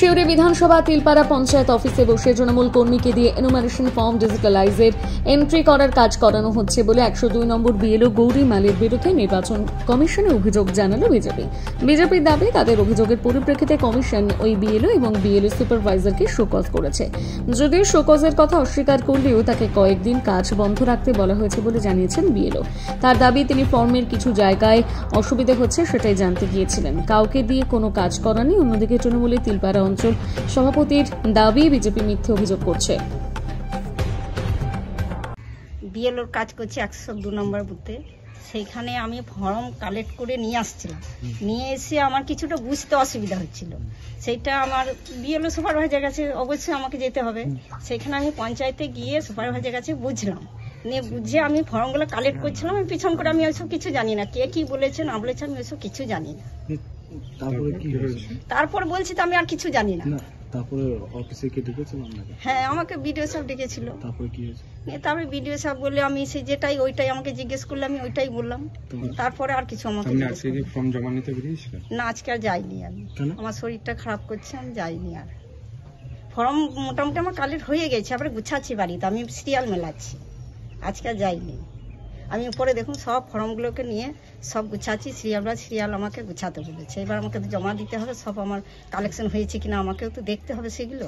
শিউরি বিধানসভা তিলপাড়া পঞ্চায়েত অফিসে বসে তৃণমূল কর্মীকে দিয়ে এনুমারেশন ফর্ম ডিজিটালাইজের এন্ট্রি করার কাজ করানো হচ্ছে বলে 102 নম্বর বিএলও গৌরী মালের বিরুদ্ধে নির্বাচন কমিশনে অভিযোগ জানালো বিজেপির দাবি তাদের অভিযোগের পরিপ্রেক্ষিতে কমিশন ওই বিএলও এবং বিএলও সুপারভাইজারকে শোকজ করেছে। যদিও শোকজের কথা অস্বীকার করলেও তাকে কয়েকদিন কাজ বন্ধ রাখতে বলা হয়েছে বলে জানিয়েছেন বিএলও। তার দাবি তিনি ফর্মের কিছু জায়গায় অসুবিধা হচ্ছে সেটাই জানতে গিয়েছিলেন, কাউকে দিয়ে কোনো কাজ করানি। অন্যদিকে তৃণমূলের তিলপাড়া অঞ্চল সভাপতির দাবি বিজেপি মিথ্যে অভিযোগ করছে। বিএলওর কাজ করছে 102 নম্বর বুথে, সেইখানে আমি ফর্ম কালেক্ট করে নিয়ে আসছিলাম। নিয়ে এসে আমার কিছুটা বুঝতে অসুবিধা হচ্ছিল, সেইটা আমার বিএলও সুপারভাইজার কাছে অবশ্যই আমাকে যেতে হবে। সেইখানে আমি পঞ্চায়েতে গিয়ে সুপারভাইজার কাছে বুঝলাম, নিয়ে বুঝে আমি ফর্মগুলো কালেক্ট করছিলাম। আমি পিছন করে আমি ওইসব কিছু জানি না, কে কি বলেছে না বলেছে আমি ওইসব কিছু জানি না। তারপর বলছি তো আমি আর কিছু জানি না। তারপরে অফিসে কে ডেকেছিল আপনাকে? হ্যাঁ, আমাকে বিডিও সাহেব ডেকেছিল। তারপরে কি হয়েছে? তারপরে বিডিও সাহেব বললে আমি সেই যেটাই ওইটাই আমাকে জিজ্ঞেস করলে আমি ওইটাই বললাম। তারপরে আর কিছু আমাকে আজকে কি ফর্ম জমা নিতে বেরিয়েছিলেন? না, আজকে আর যাইনি আমি, আমার শরীরটা খারাপ করছে, আমি যাইনি। আর ফর্ম মোটামুটি আমার কালেক্ট হয়ে গেছে, আবার গুছাচ্ছি বাড়িতে, আমি সিরিয়াল মেলাচ্ছি। আজকে আর যাইনি আমি। উপরে দেখুন সব ফর্মগুলোকে নিয়ে সব গুছাচ্ছি, সিরিয়াল আমাকে গুছাতে বলেছে। এবার আমাকে তো জমা দিতে হবে, সব আমার কালেকশন হয়েছে কিনা আমাকেও তো দেখতে হবে সেগুলো।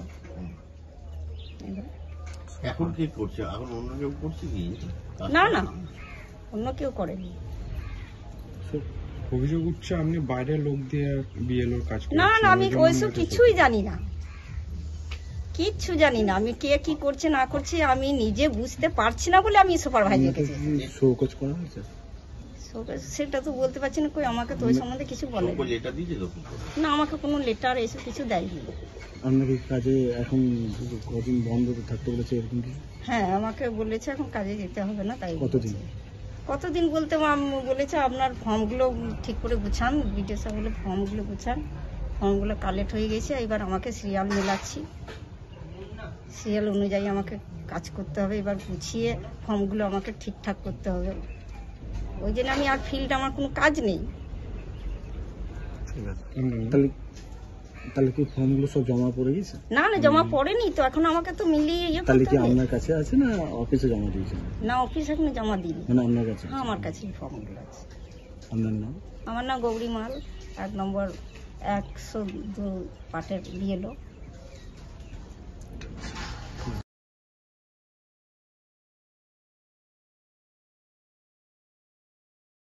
এখন কি করছে? এখন অন্য কেউ করছে কি? না না, অন্য কেউ করেনি। অভিযোগ উঠছে আপনি বাইরের লোক দিয়ে বিএলওর কাজ করছেন। না না, আমি ওইসব কিছুই জানি না, কিচ্ছু জানি না। আমি কে কি করছে না করছে আমি নিজে বুঝতে পারছি না বলে আমি সুপারভাইজার কাছে। শোকজ করা হয়েছে? সেটা তো বলতে পারছি না, কই আমাকে তো ওই সম্বন্ধে কিছু বলে না। আমাকে কোনো লেটার এসব কিছু দেয়নি। আপনাকে কাজে এখন কদিন বন্ধ থাকতে বলেছে এরকম কি? হ্যাঁ, আমাকে বলেছে এখন কাজে যেতে হবে না। তাই কতদিন বলতে বলেছে আপনার ফর্মগুলো ঠিক করে গুছান, বিডিও সাহেব বলে ফর্মগুলো গুছান। ফর্মগুলো কালেক্ট হয়ে গেছে, এবার আমাকে সিরিয়াল মেলাচ্ছি, সিরিয়াল অনুযায়ী আমাকে কাজ করতে হবে। এবার গুছিয়ে ফর্মগুলো আমাকে ঠিকঠাক করতে হবে। ওই জন্য আমি আর ফিল্ড আমার কোনো কাজ নেই। ঠিক আছে, তাহলে কি ফর্মগুলো সব জমা পড়ে গেছে? না না, জমা পড়েনি তো, এখন আমাকে তো মিলিয়ে তাহলে কি আপনার কাছে আছে না অফিসে জমা দিয়েছেন? না, অফিসে এখনো জমা দিইনি। মানে আপনার কাছে? হ্যাঁ, আমার কাছে ফর্মগুলো আছে। আপনার নাম? আমার নাম গৌরী মাল, 1 নম্বর 102 পাটের বিএলও।